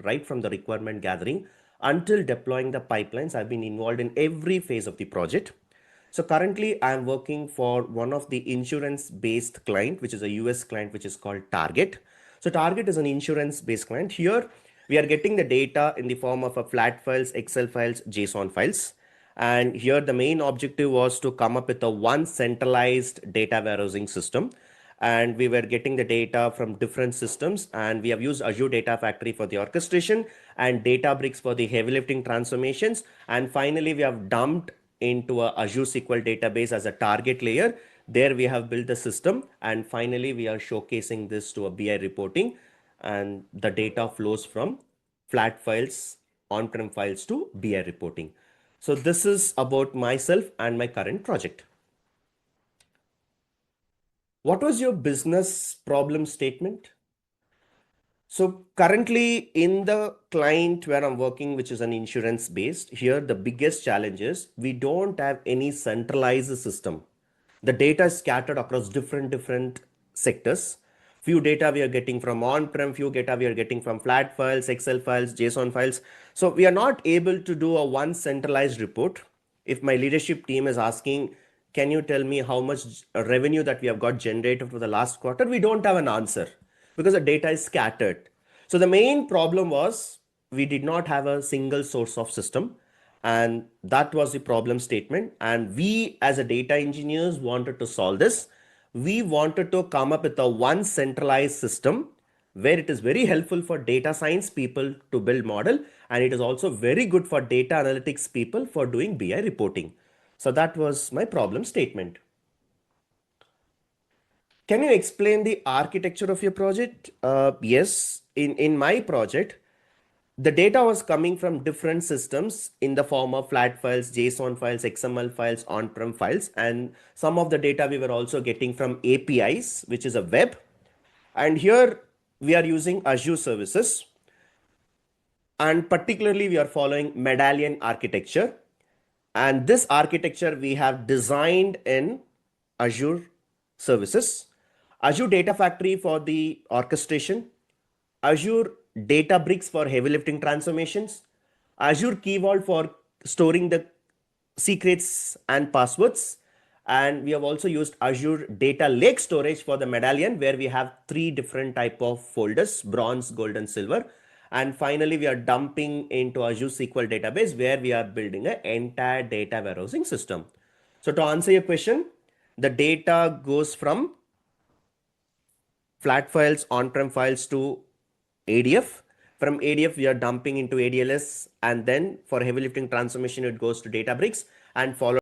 right from the requirement gathering until deploying the pipelines. I've been involved in every phase of the project. So currently I'm working for one of the insurance based client, which is a US client, which is called Target. So Target is an insurance based client. Here we are getting the data in the form of a flat files, Excel files, JSON files. And here the main objective was to come up with a one centralized data warehousing system. And we were getting the data from different systems, and we have used Azure Data Factory for the orchestration and Databricks for the heavy lifting transformations. And finally, we have dumped into a Azure SQL database as a target layer. There we have built the system, and finally we are showcasing this to a BI reporting, and the data flows from flat files, on-prem files to BI reporting. So this is about myself and my current project. What was your business problem statement? So currently in the client where I'm working, which is an insurance based, here the biggest challenge is we don't have any centralized system. The data is scattered across different sectors. Few data we are getting from on-prem, few data we are getting from flat files, Excel files, JSON files. So we are not able to do a one centralized report. If my leadership team is asking, can you tell me how much revenue that we have got generated for the last quarter? We don't have an answer because the data is scattered. So the main problem was we did not have a single source of system, and that was the problem statement. And we as a data engineers wanted to solve this. We wanted to come up with a one centralized system where it is very helpful for data science people to build model, and it is also very good for data analytics people for doing BI reporting. So that was my problem statement. Can you explain the architecture of your project? Yes, in my project, the data was coming from different systems in the form of flat files, JSON files, XML files, on-prem files, and some of the data we were also getting from APIs, which is a web. And here we are using Azure services, and particularly we are following Medallion architecture. And this architecture we have designed in Azure services, Azure Data Factory for the orchestration, Azure Databricks for heavy lifting transformations, Azure Key Vault for storing the secrets and passwords. And we have also used Azure Data Lake Storage for the Medallion, where we have three different type of folders: bronze, gold, and silver. And finally, we are dumping into Azure SQL Database, where we are building an entire data warehousing system. So to answer your question, the data goes from flat files, on-prem files to ADF. From ADF, we are dumping into ADLS, and then for heavy lifting transformation, it goes to Databricks and followed